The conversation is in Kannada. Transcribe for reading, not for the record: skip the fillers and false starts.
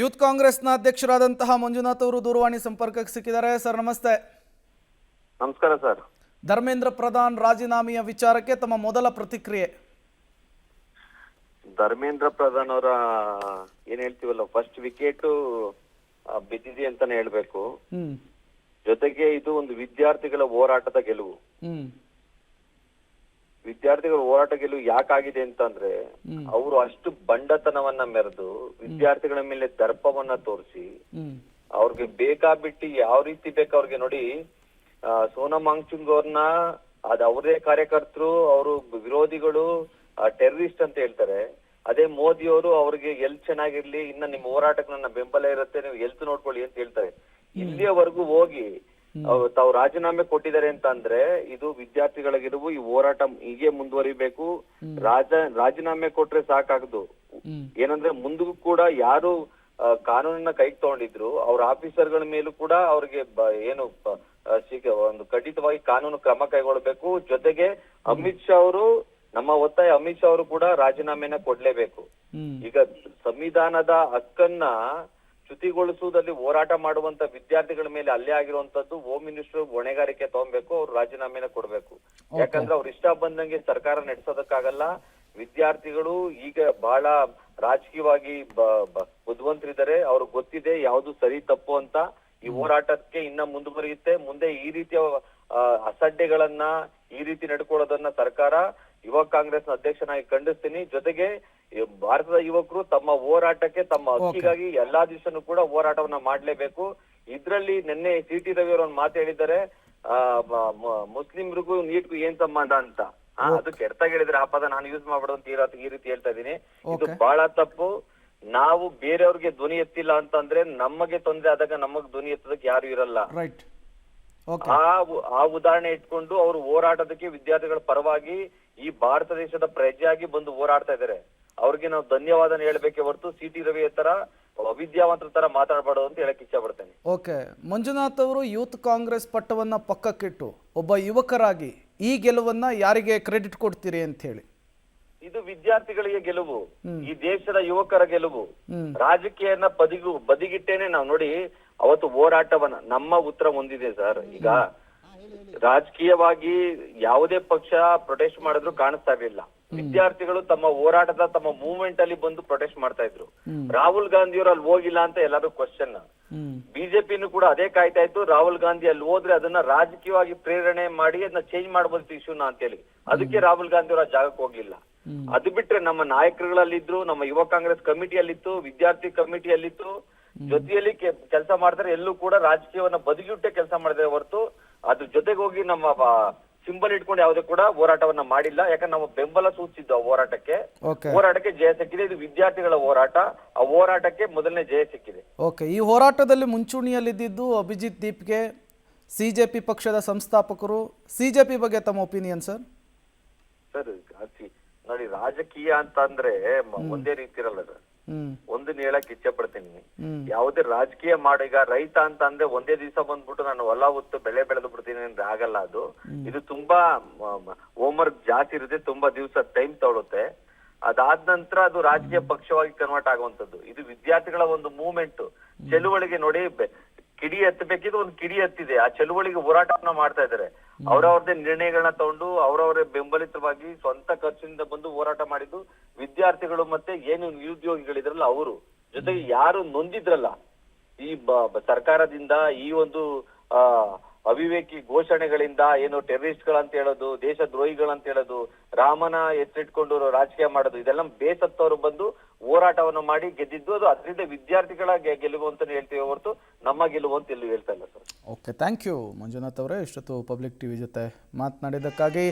ಯೂತ್ ಕಾಂಗ್ರೆಸ್ನ ಅಧ್ಯಕ್ಷರಾದಂತಹ ಮಂಜುನಾಥ್ ಅವರು ದೂರವಾಣಿ ಸಂಪರ್ಕಕ್ಕೆ ಸಿಕ್ಕಿದ್ದಾರೆ. ಸರ್ ನಮಸ್ತೆ. ನಮಸ್ಕಾರ ಸರ್. ಧರ್ಮೇಂದ್ರ ಪ್ರಧಾನ್ ರಾಜೀನಾಮೆಯ ವಿಚಾರಕ್ಕೆ ತಮ್ಮ ಮೊದಲ ಪ್ರತಿಕ್ರಿಯೆ. ಧರ್ಮೇಂದ್ರ ಪ್ರಧಾನ್ ಅವರ ಏನ್ ಹೇಳ್ತೀವಲ್ಲ, ಫಸ್ಟ್ ವಿಕೆಟ್ ಬಿದ್ದಿದೆ ಅಂತಾನೆ ಹೇಳ್ಬೇಕು. ಜೊತೆಗೆ ಇದು ಒಂದು ವಿದ್ಯಾರ್ಥಿಗಳ ಹೋರಾಟದ ಗೆಲುವು. ವಿದ್ಯಾರ್ಥಿಗಳ ಹೋರಾಟ ಗೆಲುವು ಯಾಕಾಗಿದೆ ಅಂತಂದ್ರೆ, ಅವರು ಅಷ್ಟು ಬಂಡತನವನ್ನ ಮೆರೆದು ವಿದ್ಯಾರ್ಥಿಗಳ ಮೇಲೆ ದರ್ಪವನ್ನ ತೋರಿಸಿ ಅವ್ರಿಗೆ ಬೇಕಾಬಿಟ್ಟು ಯಾವ ರೀತಿ ಬೇಕು ಅವ್ರಿಗೆ ನೋಡಿ, ಸೋನಂ ವಾಂಗ್ಚುಕ್ ಅವ್ರನ್ನ ಅದ್ ಅವರೇ ಕಾರ್ಯಕರ್ತರು, ಅವರು ವಿರೋಧಿಗಳು, ಟೆರರಿಸ್ಟ್ ಅಂತ ಹೇಳ್ತಾರೆ. ಅದೇ ಮೋದಿ ಅವರು ಅವ್ರಿಗೆ ಎಲ್ ಚೆನ್ನಾಗಿರ್ಲಿ, ಇನ್ನ ನಿಮ್ಮ ಹೋರಾಟಕ್ಕೆ ನನ್ನ ಬೆಂಬಲ ಇರುತ್ತೆ, ನೀವು ಹೆಲ್ತ್ ನೋಡ್ಕೊಳ್ಳಿ ಅಂತ ಹೇಳ್ತಾರೆ. ಇಲ್ಲಿಯವರೆಗೂ ಹೋಗಿ ತಾವು ರಾಜೀನಾಮೆ ಕೊಟ್ಟಿದ್ದಾರೆ ಅಂತ ಅಂದ್ರೆ ಇದು ವಿದ್ಯಾರ್ಥಿಗಳ ಗೆಲುವು. ಈ ಹೋರಾಟ ಹೀಗೆ ಮುಂದುವರಿಬೇಕು. ರಾಜೀನಾಮೆ ಕೊಟ್ರೆ ಸಾಕಾಗದು. ಏನಂದ್ರೆ ಮುಂದಕ್ಕೂ ಕೂಡ ಯಾರು ಕಾನೂನನ್ನ ಕೈಗೆ ತಗೊಂಡಿದ್ರು ಅವ್ರ ಆಫೀಸರ್ಗಳ ಮೇಲೂ ಕೂಡ ಅವ್ರಿಗೆ ಏನು ಒಂದು ಖಂಡಿತವಾಗಿ ಕಾನೂನು ಕ್ರಮ ಕೈಗೊಳ್ಳಬೇಕು. ಜೊತೆಗೆ ಅಮಿತ್ ಶಾ ಅವರು, ನಮ್ಮ ಒತ್ತಾಯ ಅಮಿತ್ ಶಾ ಅವರು ಕೂಡ ರಾಜೀನಾಮೆನ ಕೊಡ್ಲೇಬೇಕು. ಈಗ ಸಂವಿಧಾನದ ಹಕ್ಕನ್ನ ಚ್ಯುತಿಗೊಳಿಸುವುದಲ್ಲಿ ಹೋರಾಟ ಮಾಡುವಂತ ವಿದ್ಯಾರ್ಥಿಗಳ ಮೇಲೆ ಹಲ್ಲೆ ಆಗಿರುವಂತದ್ದು ಹೋಮ್ ಮಿನಿಸ್ಟರ್ ಹೊಣೆಗಾರಿಕೆ ತಗೊಬೇಕು, ಅವ್ರು ರಾಜೀನಾಮೆನ ಕೊಡ್ಬೇಕು. ಯಾಕಂದ್ರೆ ಅವ್ರ ಇಷ್ಟ ಬಂದಂಗೆ ಸರ್ಕಾರ ನಡೆಸೋದಕ್ಕಾಗಲ್ಲ. ವಿದ್ಯಾರ್ಥಿಗಳು ಈಗ ಬಹಳ ರಾಜಕೀಯವಾಗಿ ಬುದ್ಧಿವಂತರಿದ್ದಾರೆ, ಅವ್ರಿಗೆ ಗೊತ್ತಿದೆ ಯಾವ್ದು ಸರಿ ತಪ್ಪು ಅಂತ. ಈ ಹೋರಾಟಕ್ಕೆ ಇನ್ನ ಮುಂದುವರಿಯುತ್ತೆ. ಮುಂದೆ ಈ ರೀತಿಯ ಅಸಡ್ಡೆಗಳನ್ನ, ಈ ರೀತಿ ನಡ್ಕೊಳ್ಳೋದನ್ನ ಸರ್ಕಾರ ಯುವ ಕಾಂಗ್ರೆಸ್ ಅಧ್ಯಕ್ಷನಾಗಿ ಖಂಡಿಸ್ತೀನಿ. ಜೊತೆಗೆ ಭಾರತದ ಯುವಕರು ತಮ್ಮ ಹೋರಾಟಕ್ಕೆ, ತಮ್ಮ ಹಕ್ಕಿಗಾಗಿ ಎಲ್ಲಾ ದಿವಸನೂ ಕೂಡ ಹೋರಾಟವನ್ನ ಮಾಡ್ಲೇಬೇಕು. ಇದ್ರಲ್ಲಿ ನಿನ್ನೆ ಸಿ.ಟಿ. ರವಿ ಅವರು ಒಂದು ಮಾತು ಹೇಳಿದ್ದಾರೆ, ಮುಸ್ಲಿಮ್ರಿಗೂ ನೀಟ್ಗೂ ಏನ್ ಸಂಬಂಧ ಅಂತ. ಅದು ಕೆಡ್ತಾಗಿ ಹೇಳಿದ್ರೆ ಆ ಪದ ನಾನು ಯೂಸ್ ಮಾಡ್ಬಿಡೋ ಅಂತ ಈ ರೀತಿ ಹೇಳ್ತಾ ಇದೀನಿ. ಇದು ಬಹಳ ತಪ್ಪು. ನಾವು ಬೇರೆಯವ್ರಿಗೆ ಧ್ವನಿ ಎತ್ತಿಲ್ಲ ಅಂತಂದ್ರೆ ನಮಗೆ ತೊಂದ್ರೆ ಆದಾಗ ನಮಗ್ ಧ್ವನಿ ಎತ್ತದಕ್ಕೆ ಯಾರು ಇರಲ್ಲ. ಆ ಉದಾಹರಣೆ ಇಟ್ಕೊಂಡು ಅವರು ಹೋರಾಟದಕ್ಕೆ ವಿದ್ಯಾರ್ಥಿಗಳ ಪರವಾಗಿ ಈ ಭಾರತ ದೇಶದ ಪ್ರಜೆಯಾಗಿ ಬಂದು ಹೋರಾಡ್ತಾ ಇದ್ದಾರೆ. ಅವ್ರಿಗೆ ನಾವು ಧನ್ಯವಾದ ಹೇಳ್ಬೇಕೆ ಹೊರತು ಸಿ.ಟಿ. ರವಿ ತರ ಅವಿದ್ಯಾವಂತರ ತರ ಮಾತಾಡಬಾರ್ದು ಅಂತ ಹೇಳಕ್ ಇಚ್ಛೆ ಪಡ್ತೇನೆ. ಓಕೆ, ಮಂಜುನಾಥ್ ಅವರು ಯೂತ್ ಕಾಂಗ್ರೆಸ್ ಪಟ್ಟವನ್ನ ಪಕ್ಕಕ್ಕಿಟ್ಟು ಒಬ್ಬ ಯುವಕರಾಗಿ ಈ ಗೆಲುವನ್ನ ಯಾರಿಗೆ ಕ್ರೆಡಿಟ್ ಕೊಡ್ತೀರಿ ಅಂತ ಹೇಳಿ? ಇದು ವಿದ್ಯಾರ್ಥಿಗಳಿಗೆ ಗೆಲುವು, ಈ ದೇಶದ ಯುವಕರ ಗೆಲುವು. ರಾಜಕೀಯನ ಬದಿಗಿಟ್ಟೇನೆ ನಾವು ನೋಡಿ ಅವತ್ತು ಹೋರಾಟವನ್ನ ನಮ್ಮ ಉತ್ತರ ಹೊಂದಿದೆ ಸರ್. ಈಗ ರಾಜಕೀಯವಾಗಿ ಯಾವುದೇ ಪಕ್ಷ ಪ್ರೊಟೆಸ್ಟ್ ಮಾಡಿದ್ರು ಕಾಣಿಸ್ತಾ ಇರ್ಲಿಲ್ಲ. ವಿದ್ಯಾರ್ಥಿಗಳು ತಮ್ಮ ಹೋರಾಟದ, ತಮ್ಮ ಮೂವ್ಮೆಂಟ್ ಅಲ್ಲಿ ಬಂದು ಪ್ರೊಟೆಸ್ಟ್ ಮಾಡ್ತಾ ಇದ್ರು. ರಾಹುಲ್ ಗಾಂಧಿ ಅವರು ಅಲ್ಲಿ ಹೋಗಿಲ್ಲ ಅಂತ ಎಲ್ಲರೂ ಕ್ವಶನ್. ಬಿಜೆಪಿನೂ ಕೂಡ ಅದೇ ಕಾಯ್ತಾ ಇತ್ತು, ರಾಹುಲ್ ಗಾಂಧಿ ಅಲ್ಲಿ ಹೋದ್ರೆ ಅದನ್ನ ರಾಜಕೀಯವಾಗಿ ಪ್ರೇರಣೆ ಮಾಡಿ ಅದನ್ನ ಚೇಂಜ್ ಮಾಡಬಹುದು ಇಶ್ಯೂನ ಅಂತ ಹೇಳಿ. ಅದಕ್ಕೆ ರಾಹುಲ್ ಗಾಂಧಿ ಅವರ ಜಾಗಕ್ಕೆ ಹೋಗ್ಲಿಲ್ಲ. ಅದು ಬಿಟ್ರೆ ನಮ್ಮ ನಾಯಕರುಗಳಲ್ಲಿದ್ರು, ನಮ್ಮ ಯುವ ಕಾಂಗ್ರೆಸ್ ಕಮಿಟಿಯಲ್ಲಿತ್ತು, ವಿದ್ಯಾರ್ಥಿ ಕಮಿಟಿಯಲ್ಲಿತ್ತು, ಜೊತೆಯಲ್ಲಿ ಕೆಲಸ ಮಾಡ್ತಾರೆ. ಎಲ್ಲೂ ಕೂಡ ರಾಜಕೀಯವನ್ನ ಬದಿಗಿಟ್ಟೆ ಕೆಲಸ ಮಾಡಿದ್ರೆ ಹೊರತು ಅದ್ರ ಜೊತೆಗೆ ಹೋಗಿ ನಮ್ಮ ಸಿಂಬಲ್ ಇಟ್ಕೊಂಡು ಯಾವುದೇ ಕೂಡ ಹೋರಾಟವನ್ನ ಮಾಡಿಲ್ಲ. ಯಾಕಂದ್ರೆ ನಾವು ಬೆಂಬಲ ಸೂಚಿಸಿದ್ದು ಆ ಹೋರಾಟಕ್ಕೆ ಜಯ ಸಿಕ್ಕಿದೆ. ಇದು ವಿದ್ಯಾರ್ಥಿಗಳ ಹೋರಾಟ, ಆ ಹೋರಾಟಕ್ಕೆ ಮೊದಲನೇ ಜಯ ಸಿಕ್ಕಿದೆ. ಓಕೆ, ಈ ಹೋರಾಟದಲ್ಲಿ ಮುಂಚೂಣಿಯಲ್ಲಿದ್ದು ಅಭಿಜಿತ್ ದೀಪ್ಗೆ, ಸಿಜೆಪಿ ಪಕ್ಷದ ಸಂಸ್ಥಾಪಕರು. ಸಿಜೆಪಿ ಬಗ್ಗೆ ತಮ್ಮ ಒಪಿನಿಯನ್ ಸರ್? ಸರ್ ನೋಡಿ, ರಾಜಕೀಯ ಅಂತ ಅಂದ್ರೆ ಒಂದೇ ರೀತಿ ಇರಲ್ಲ ಸರ್. ಒಂದನ್ನ ಹೇಳಕ್ ಇಚ್ಛೆ ಪಡ್ತೀನಿ, ಯಾವುದೇ ರಾಜಕೀಯ ಈಗ ರೈತ ಅಂತ ಅಂದ್ರೆ ಒಂದೇ ದಿವಸ ಬಂದ್ಬಿಟ್ಟು ನಾನು ಹೊಲ ಹೊತ್ತು ಬೆಳೆ ಬೆಳೆದು ಬಿಡ್ತೀನಿ ಅಂದ್ರೆ ಆಗಲ್ಲ. ಅದು ಇದು ತುಂಬಾ ಹೋಮ್ವರ್ಕ್ ಜಾಸ್ತಿ ಇರುತ್ತೆ, ತುಂಬಾ ದಿವಸ ಟೈಮ್ ತಗೊಳುತ್ತೆ. ಅದಾದ ನಂತರ ಅದು ರಾಜಕೀಯ ಪಕ್ಷವಾಗಿ ಕನ್ವರ್ಟ್ ಆಗುವಂತದ್ದು. ಇದು ವಿದ್ಯಾರ್ಥಿಗಳ ಒಂದು ಮೂವ್ಮೆಂಟ್, ಚಳುವಳಿಗೆ ನೋಡಿ. ಕಿಡಿ ಎತ್ತಬೇಕಿದ್ದು ಒಂದು ಕಿಡಿ ಎತ್ತಿದೆ, ಆ ಚಳುವಳಿಗೆ ಹೋರಾಟವನ್ನ ಮಾಡ್ತಾ ಇದ್ದಾರೆ. ಅವ್ರವ್ರದೇ ನಿರ್ಣಯಗಳನ್ನ ತಗೊಂಡು ಅವ್ರವರೇ ಬೆಂಬಲಿತವಾಗಿ ಸ್ವಂತ ಖರ್ಚಿನಿಂದ ಬಂದು ಹೋರಾಟ ಮಾಡಿದ್ದು ವಿದ್ಯಾರ್ಥಿಗಳು. ಮತ್ತೆ ಏನು ನಿರುದ್ಯೋಗಿಗಳಿದ್ರಲ್ಲ ಅವರು, ಜೊತೆಗೆ ಯಾರು ನೊಂದಿದ್ರಲ್ಲ ಈ ಸರ್ಕಾರದಿಂದ, ಈ ಒಂದು ಅವಿವೇಕಿ ಘೋಷಣೆಗಳಿಂದ, ಏನು ಟೆರರಿಸ್ಟ್ ಗಳಂತ ಹೇಳೋದು, ದೇಶ ದ್ರೋಹಿಗಳಂತ ಹೇಳೋದು, ರಾಮನ ಎತ್ತಿಟ್ಕೊಂಡು ರಾಜಕೀಯ ಮಾಡೋದು, ಇದೆಲ್ಲ ಬೇಸತ್ತವರು ಬಂದು ಹೋರಾಟವನ್ನು ಮಾಡಿ ಗೆದ್ದಿದ್ದು. ಅದು ಅದರಿಂದ ವಿದ್ಯಾರ್ಥಿಗಳ ಗೆಲುವು ಅಂತ ಹೇಳ್ತೀವಿ ಹೊರತು ನಮ್ಮ ಗೆಲುವು ಅಂತ ಎಲ್ಲೂ ಹೇಳ್ತಾ ಇಲ್ಲ sir. Okay, thank you Manjunath ಅವರೇ, ಇಷ್ಟೊತ್ತು ಪಬ್ಲಿಕ್ ಟಿವಿ ಜೊತೆ ಮಾತನಾಡಿದ್ದಕ್ಕಾಗಿ.